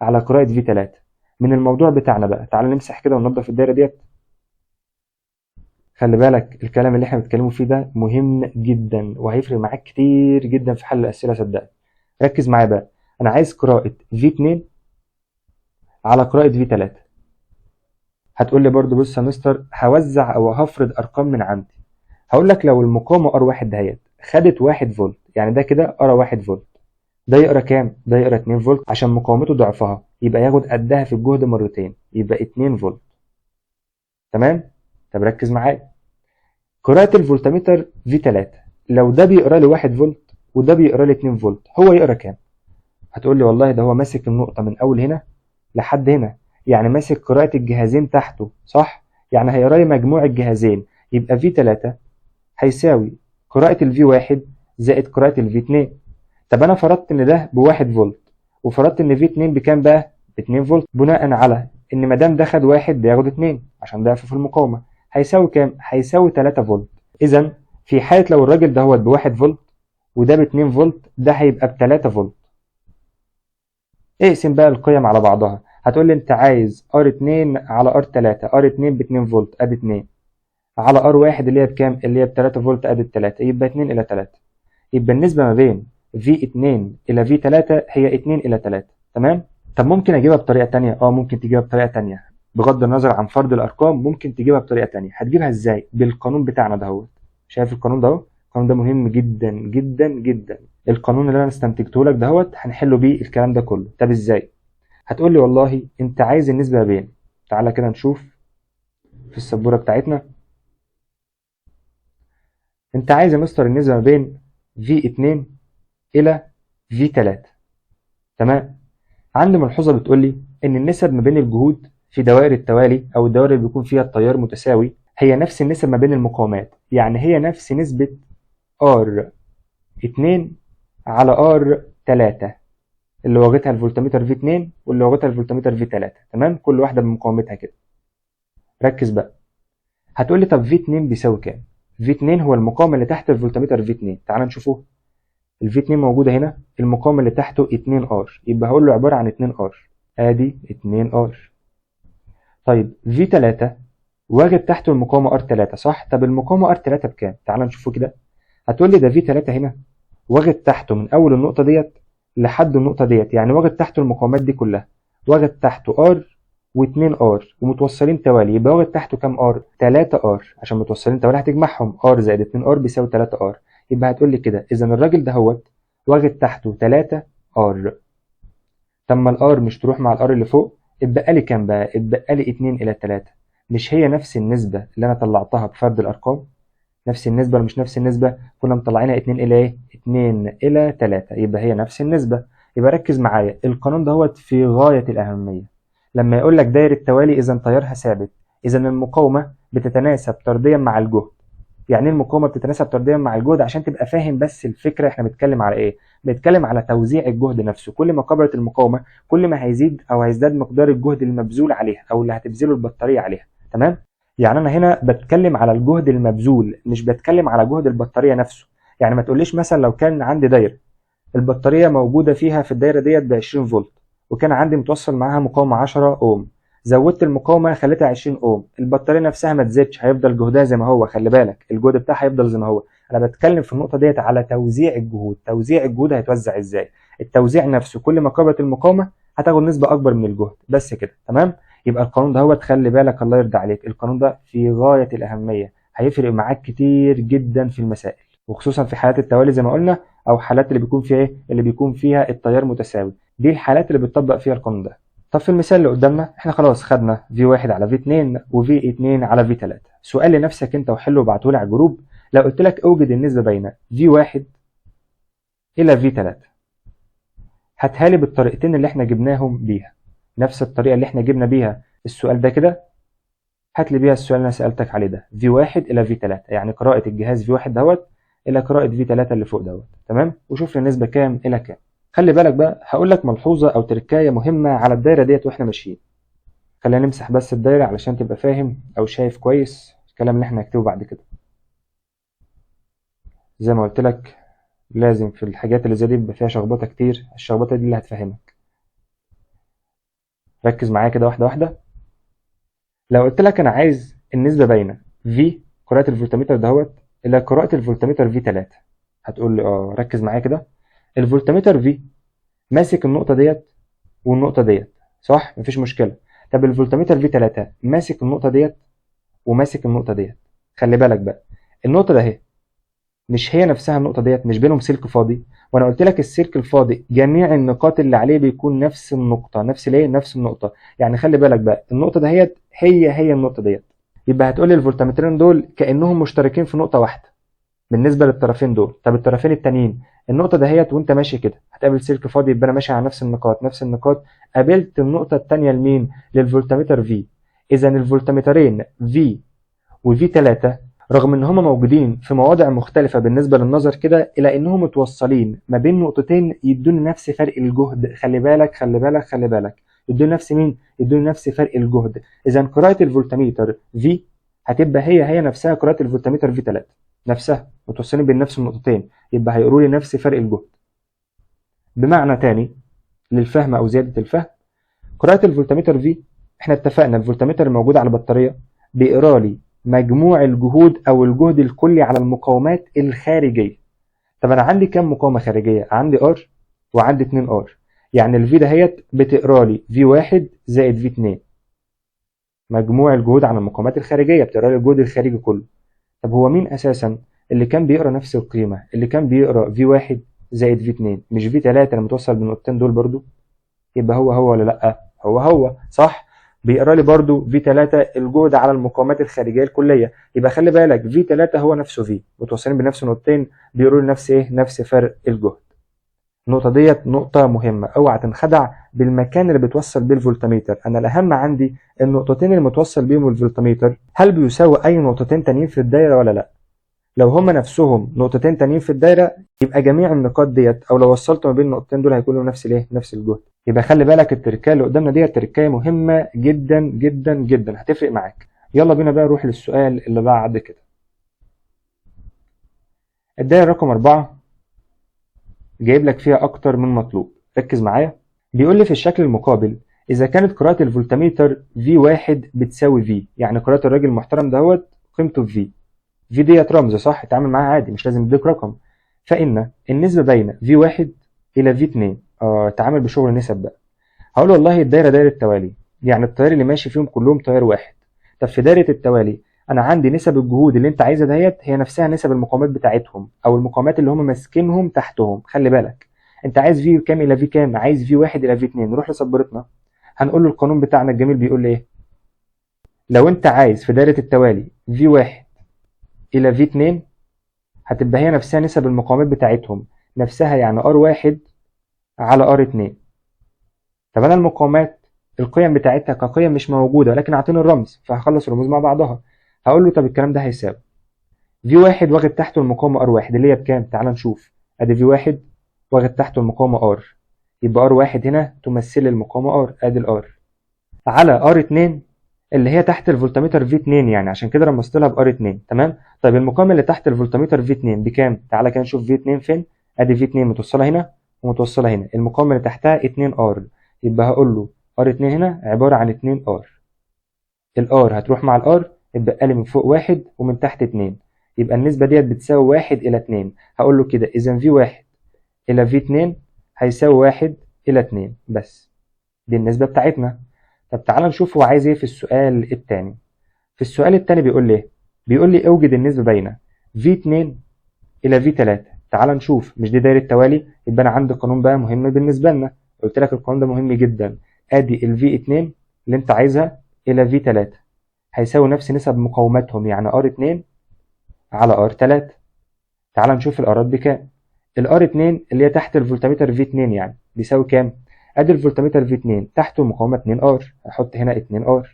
على قراءه V3 من الموضوع بتاعنا بقى. تعال نمسح كده وننظف الدايره ديت. خلي بالك الكلام اللي احنا بنتكلمه فيه ده مهم جدا وهيفرق معاك كتير جدا في حل الأسئلة، صدقني. ركز معايا بقى. أنا عايز قراءة V2 على قراءة V3. هتقول لي برضو بص يا مستر هوزع أو هفرض أرقام من عندي. هقول لك لو المقاومة R1 دهيت خدت 1 فولت، يعني ده كده قرا 1 فولت، ده يقرا كام؟ ده يقرا 2 فولت عشان مقاومته ضعفها، يبقى ياخد قدها في الجهد مرتين، يبقى 2 فولت. تمام؟ طب ركز معايا. قراءة الفولتمتر V3 لو ده بيقرا لي 1 فولت وده بيقرا لي 2 فولت، هو يقرا كام؟ هتقول لي والله ده هو ماسك النقطة من أول هنا لحد هنا، يعني ماسك قراءة الجهازين تحته، صح؟ يعني هيقرا لي مجموع الجهازين، يبقى V3 هيساوي قراءة ال V1 زائد قراءة ال V2. طب أنا فرضت إن ده ب1 فولت وفرضت إن V2 بكام بقى؟ ب 2 فولت، بناء على إن ما دام ده خد 1 ده ياخد 2 عشان ضعف في المقاومة، هيساوي كام؟ هيساوي 3 فولت. إذا في حالة لو الراجل دهوت ب1 فولت وده ب2 فولت، ده هيبقى ب3 فولت. اقسم بقى القيم على بعضها. هتقول لي انت عايز R2 على R3، R2 ب2 فولت ادي 2 على R1 اللي هي بكام؟ اللي هي ب3 فولت ادي 3، يبقى 2 الى 3. يبقى النسبة ما بين V2 الى V3 هي 2 الى 3. تمام؟ طب ممكن اجيبها بطريقة تانية؟ ممكن تجيبها بطريقة تانية، بغض النظر عن فرض الارقام ممكن تجيبها بطريقة تانية. هتجيبها ازاي؟ بالقانون بتاعنا دهوت. شايف القانون ده اهو؟ القانون ده مهم جدا جدا جدا. القانون اللي انا استنتجته لك دهوت هنحله بيه الكلام ده كله. طب ازاي؟ هتقول لي والله انت عايز النسبة بين، تعالى كده نشوف في السبورة بتاعتنا. انت عايز يا مستر النسبة ما بين V2 الى V3. تمام؟ عندي ملحوظة بتقول لي ان النسب ما بين الجهود في دوائر التوالي او الدوائر اللي بيكون فيها التيار متساوي هي نفس النسب ما بين المقاومات، يعني هي نفس نسبة R2 على R3 اللي واخدها الفولتمتر V2 واللي واخدها الفولتمتر V3. تمام؟ كل واحدة بمقاومتها كده. ركز بقى. هتقول لي طب V2 بيساوي كام؟ V2 هو المقاومة اللي تحت الفولتمتر V2. تعال نشوفه. ال V2 موجودة هنا، المقاومة اللي تحته 2R، يبقى هقول له عبارة عن 2R. ادي 2R. طيب V3 واخد تحته المقاومة R3، صح؟ طب المقاومة R3 بكام؟ تعال نشوفه كده. هتقول لي ده V3 هنا واخد تحته من اول النقطة ديت لحد النقطة ديت، يعني واخد تحته المقاومات دي كلها، واخد تحته R و2R ومتوصلين توالي، يبقى واخد تحته كام R؟ 3R، عشان متوصلين توالي هتجمعهم R زائد 2R بيساوي 3R. يبقى هتقول لي كده اذا الراجل دهوت واخد تحته 3R. طب ما الR مش تروح مع الR اللي فوق، اتبقى لي كام بقى؟ اتبقى لي 2 الى 3. مش هي نفس النسبة اللي انا طلعتها بفرض الارقام؟ نفس النسبة ولا مش نفس النسبة؟ كنا مطلعينها 2 إلى إيه؟ 2 إلى 3، يبقى هي نفس النسبة. يبقى ركز معايا، القانون دوت في غاية الأهمية. لما يقول لك دايرة توالي إذا تيارها ثابت، إذا المقاومة بتتناسب طرديا مع الجهد. يعني ايه المقاومة بتتناسب طرديا مع الجهد؟ عشان تبقى فاهم بس الفكرة احنا بنتكلم على ايه. بنتكلم على توزيع الجهد نفسه، كل ما كبرت المقاومة كل ما هيزيد او هيزداد مقدار الجهد المبذول عليها او اللي هتبذله البطارية عليها. تمام؟ يعني انا هنا بتكلم على الجهد المبذول، مش بتكلم على جهد البطارية نفسه. يعني ما تقوليش مثلا لو كان عندي دايرة البطارية موجودة فيها في الدايرة ديت ب 20 فولت وكان عندي متوصل معاها مقاومة 10 اوم، زودت المقاومة خليتها 20 اوم، البطارية نفسها ما تزيدش، هيفضل جهدها زي ما هو. خلي بالك الجهد بتاعها هيفضل زي ما هو، انا بتكلم في النقطه ديت على توزيع الجهود. توزيع الجهود هيتوزع ازاي؟ التوزيع نفسه كل ما كبرت المقاومه هتاخد نسبه اكبر من الجهد، بس كده تمام. يبقى القانون ده هو تخلي بالك، الله يرضى عليك، القانون ده في غايه الاهميه، هيفرق معاك كتير جدا في المسائل، وخصوصا في حالات التوالي زي ما قلنا، او حالات اللي بيكون فيها ايه، اللي بيكون فيها التيار متساوي. دي الحالات اللي بتطبق فيها القانون ده. طب في المثال اللي قدامنا احنا خلاص خدنا V1 على V2 وV2 على V3. سؤال لنفسك انت وحله وابعته لي على الجروب. لو قلت لك اوجد النسبة بين V1 إلى V3، هاتها لي بالطريقتين اللي احنا جبناهم بيها، نفس الطريقة اللي احنا جبنا بيها السؤال ده كده، هات لي بيها السؤال اللي انا سألتك عليه ده، V1 إلى V3، يعني قراءة الجهاز V1 دوت إلى قراءة V3 اللي فوق دوت، تمام؟ وشوف لي النسبة كام إلى كام. خلي بالك بقى، هقول لك ملحوظة أو تركاية مهمة على الدايرة ديت واحنا ماشيين. خلينا نمسح بس الدايرة علشان تبقى فاهم أو شايف كويس الكلام اللي احنا هنكتبه بعد كده. زي ما قلت لك لازم في الحاجات اللي زي دي بيبقى فيها شخبطة كتير، الشخبطة دي اللي هتفهمك. ركز معايا كده واحدة واحدة. لو قلت لك أنا عايز النسبة بين V قراءة الفولتمتر دهوت إلى قراءة الفولتمتر V3، هتقول لي ركز معايا كده. الفولتمتر V ماسك النقطة ديت والنقطة ديت، صح؟ مفيش مشكلة. طب الفولتمتر V3 ماسك النقطة ديت وماسك النقطة ديت. خلي بالك بقى، النقطة ده اهي مش هي نفسها النقطة ديت، مش بينهم سلك فاضي؟ وانا قلت لك السلك الفاضي جميع النقاط اللي عليه بيكون نفس النقطة، نفس الايه، نفس النقطة. يعني خلي بالك بقى، النقطة دهيت هي النقطة ديت. يبقى هتقول لي الفولتمترين دول كأنهم مشتركين في نقطة واحدة بالنسبة للطرفين دول. طب الطرفين التانيين، النقطة دهيت وانت ماشي كده هتقابل سلك فاضي، يبقى انا ماشي على نفس النقاط، نفس النقاط. قابلت النقطة التانية لمين؟ للفولتمتر V. اذا الفولتمترين V وفي 3 رغم ان هما موجودين في مواضع مختلفة بالنسبة للنظر كده، الا انهم متوصلين ما بين نقطتين يدوني نفس فرق الجهد. خلي بالك خلي بالك خلي بالك، يدوني نفس مين؟ يدوني نفس فرق الجهد. اذا قراءة الفولتميتر V هتبقى هي نفسها قراءة الفولتميتر V3 نفسها، متوصلين بين نفس النقطتين، يبقى هيقولوا لي نفس فرق الجهد. بمعنى تاني للفهم او زيادة الفهم، قراءة الفولتميتر V احنا اتفقنا الفولتميتر الموجود على البطارية بيقرا لي مجموع الجهود او الجهد الكلي على المقاومات الخارجيه. طب انا عندي كام مقاومه خارجيه؟ عندي R وعندي 2 R، يعني الفي دهيت بتقرا لي V1 زائد V2، مجموع الجهود على المقاومات الخارجيه بتقرا لي الجهد الخارجي كله. طب هو مين اساسا اللي كان بيقرا نفس القيمه؟ اللي كان بيقرا V1 زائد V2، مش V3 اللي متوصل بالنقطتين دول برضو؟ يبقى هو ولا لا؟ هو صح، بيقرا لي برضو V3 الجهد على المقاومات الخارجيه الكليه. يبقى خلي بالك V3 هو نفسه V، متوصلين بنفس النقطتين، بيقولوا لي نفس ايه؟ نفس فرق الجهد. النقطه ديت نقطه مهمه، اوعى تنخدع بالمكان اللي بتوصل بيه الفولتميتر. انا الاهم عندي النقطتين اللي متوصل بيهم الفولتميتر، هل بيساوي اي نقطتين تانيين في الدايره ولا لا؟ لو هما نفسهم نقطتين تانيين في الدايره يبقى جميع النقاط ديت، او لو وصلت ما بين النقطتين دول هيكونوا نفس الايه؟ نفس الجهد. يبقى خلي بالك التركايه اللي قدامنا ديت تركايه مهمه جدا جدا جدا، هتفرق معاك. يلا بينا بقى نروح للسؤال اللي بعد كده. الدايره رقم 4 جايب لك فيها اكتر من مطلوب، ركز معايا. بيقول لي في الشكل المقابل اذا كانت قراءه الفولتميتر V1 بتساوي V، يعني قراءه الراجل المحترم دهوت قيمته في V ديت رمز صح، اتعامل معاها عادي مش لازم اديك رقم. فان النسبه بين V1 الى V2، اتعامل بشغل نسب بقى. هقول والله الدايره دايره توالي، يعني التيار اللي ماشي فيهم كلهم تيار واحد. طب في دايره التوالي انا عندي نسب الجهود اللي انت عايزها ديت هي نفسها نسب المقاومات بتاعتهم، او المقاومات اللي هم ماسكينهم تحتهم. خلي بالك انت عايز في كام الى في كام؟ عايز V1 الى V2. نروح لسبورتنا هنقول له القانون بتاعنا الجميل بيقول لي ايه. لو انت عايز في دايره التوالي V1 الى V2 هتبقى هي نفسها نسب المقاومات بتاعتهم نفسها، يعني R1 على R2. طب انا المقاومات القيم بتاعتها كقيم مش موجوده، لكن اعطيني الرمز فهخلص الرموز مع بعضها. هقول له طب الكلام ده هيساوي V1 واخد تحته المقاومه R1 اللي هي بكام؟ تعال نشوف. ادي V1 واخد تحته المقاومه R، يبقى R1 هنا تمثل المقاومه R، ادي الR على R2 اللي هي تحت الفولتميتر V2، يعني عشان كده رمزت لها ب R2. تمام. طيب المقاومه اللي تحت الفولتميتر V2 بكام؟ تعالى كده نشوف V2 فين. ادي V2 متوصله هنا ومتوصله هنا، المقاومه اللي تحتها 2R، يبقى هقول له R2 هنا عباره عن 2R. الR هتروح مع الR، يبقى لي من فوق 1 ومن تحت 2، يبقى النسبة ديت بتساوي 1 إلى 2. هقول له كده إذا V1 إلى V2 هيساوي 1 إلى 2 بس. دي النسبة بتاعتنا. طب تعال نشوف هو عايز إيه في السؤال التاني. في السؤال التاني بيقول لي إيه؟ بيقول لي أوجد النسبة بين V2 إلى V3. تعال نشوف، مش دي دايرة توالي؟ يبقى أنا عندي قانون بقى مهم بالنسبة لنا. قلت لك القانون ده مهم جدا. أدي ال V2 اللي أنت عايزها إلى V3 هيساوي نفس نسب مقاوماتهم، يعني R2 على R3. تعال نشوف الارات بكام. الار 2 اللي هي تحت الفولتمتر V2 يعني بيساوي كام؟ ادي الفولتمتر V2 تحته مقاومه 2R، هحط هنا 2R.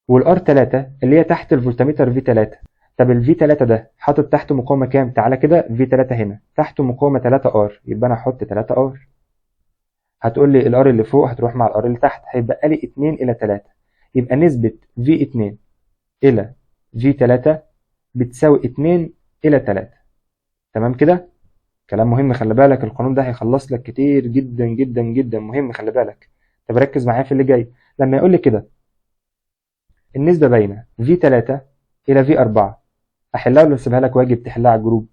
والار 3 اللي هي تحت الفولتمتر V3. طب ال V3 ده حاطط تحته مقاومه كام؟ تعالى كده V3 هنا تحته مقاومه 3R، يبقى انا هحط 3R. هتقول لي الار اللي فوق هتروح مع الار اللي تحت، هيبقى لي 2 إلى 3. يبقى نسبه V2 إلى V3 بتساوي 2 إلى 3. تمام كده؟ كلام مهم، خلي بالك القانون ده هيخلص لك كتير جدا جدا جدا، مهم خلي بالك. طب ركز معايا في اللي جاي. لما يقول لي كده النسبة بين V3 إلى V4، أحلها ولا أسيبها لك واجب تحلها على الجروب؟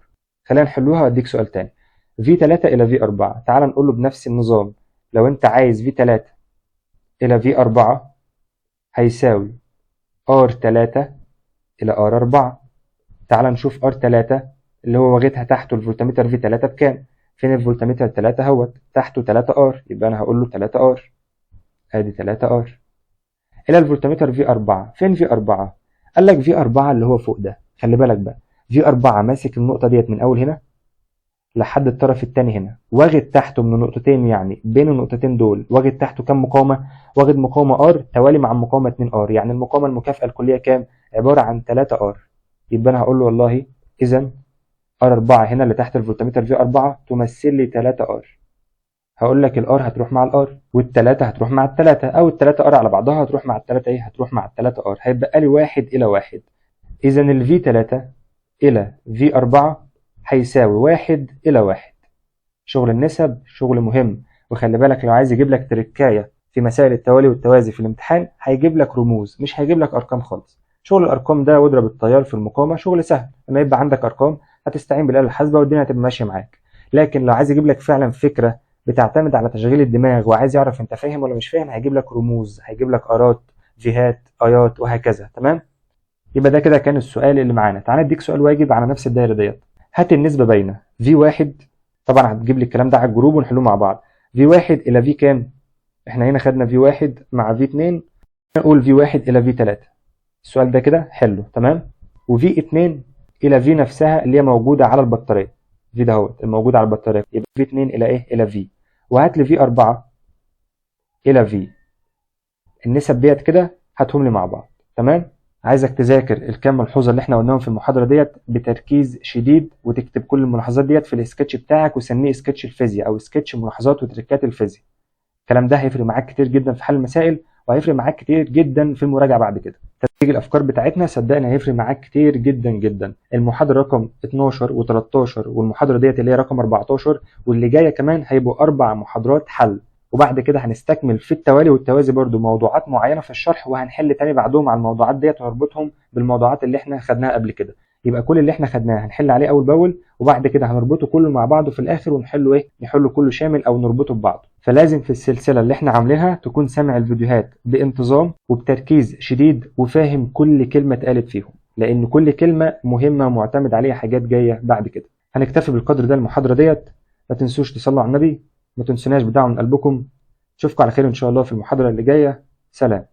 خلينا نحلوها وأديك سؤال تاني. V3 إلى V4، تعال نقول له بنفس النظام. لو أنت عايز V3 إلى V4 هيساوي R3 إلى R4. تعال نشوف R3 اللي هو واخدها تحته الفولتمتر V3 بكام؟ فين الفولتمتر 3 اهوت تحته 3R، يبقى انا هقول له 3R. ادي 3R الى الفولتمتر V4. فين V4؟ قال لك V4 اللي هو فوق ده. خلي بالك بقى V4 ماسك النقطة ديت من اول هنا لحد الطرف الثاني هنا، واخد تحته من نقطتين، يعني بين النقطتين دول واخد تحته كام مقاومة؟ واخد مقاومة R توالي مع مقاومة 2R، يعني المقاومة المكافئة الكلية كام؟ عبارة عن 3R. يبقى انا هقول له والله اذا R4 هنا اللي تحت الفولتمتر V4 تمثل لي 3R. هقول لك الار هتروح مع الار والتلاتة هتروح مع التلاتة، او التلاتة ار على بعضها هتروح مع التلاتة ايه؟ هتروح مع التلاتة ار. هيبقى لي 1 إلى 1. اذا ال V3 إلى V4 هيساوي 1 إلى 1. شغل النسب شغل مهم، وخلي بالك لو عايز يجيب لك تركاية في مسائل التوالي والتوازي في الامتحان هيجيب لك رموز، مش هيجيب لك ارقام خالص. شغل الارقام ده واضرب التيار في المقاومة شغل سهل، لما يبقى عندك ارقام هتستعين بالآلة الحاسبة والدنيا هتبقى ماشية معاك. لكن لو عايز يجيب لك فعلا فكرة بتعتمد على تشغيل الدماغ وعايز يعرف انت فاهم ولا مش فاهم، هيجيب لك رموز، هيجيب لك ارات، جهات، ايات، وهكذا. تمام؟ يبقى ده كده كان السؤال اللي معانا. تعال اديك سؤال واجب على نفس الدايره ديت. هات النسبه بين V1، طبعا هتجيب لي الكلام ده على الجروب ونحلوه مع بعض. V1 الى V كام؟ احنا هنا خدنا V1 مع V2، نقول V1 الى V3. السؤال ده كده حلو. تمام؟ وV2 الى V نفسها اللي هي موجوده على البطاريه، V ده هو الموجود على البطاريه، يبقى V2 الى ايه؟ الى V. وهات لي V4 الى V. النسب ديت كده هاتهم لي مع بعض. تمام؟ عايزك تذاكر الكام ملحوظه اللي احنا قلناهم في المحاضره ديت بتركيز شديد، وتكتب كل الملاحظات ديت في السكتش بتاعك وسميه سكتش الفيزياء او سكتش ملاحظات وتركات الفيزياء. الكلام ده هيفرق معاك كتير جدا في حل المسائل، وهيفرق معاك كتير جدا في المراجعه بعد كده. ترتيب الافكار بتاعتنا صدقني هيفرق معاك كتير جدا جدا. المحاضره رقم 12 و13 والمحاضره ديت اللي هي رقم 14 واللي جايه كمان هيبقوا 4 محاضرات حل، وبعد كده هنستكمل في التوالي والتوازي برضو موضوعات معينه في الشرح، وهنحل تاني بعدهم على الموضوعات ديت ونربطهم بالموضوعات اللي احنا خدناها قبل كده. يبقى كل اللي احنا خدناه هنحل عليه اول باول، وبعد كده هنربطه كله مع بعضه في الاخر ونحله ايه؟ نحله كله شامل او نربطه ببعضه. فلازم في السلسله اللي احنا عاملينها تكون سامع الفيديوهات بانتظام وبتركيز شديد وفاهم كل كلمه اتقالت فيهم، لان كل كلمه مهمه ومعتمد عليها حاجات جايه بعد كده. هنكتفي بالقدر ده المحاضره ديت. ما تنسوش تصلوا على النبي، ما تنسوناش بدعوة من قلبكم. اشوفكم على خير ان شاء الله في المحاضره اللي جايه. سلام.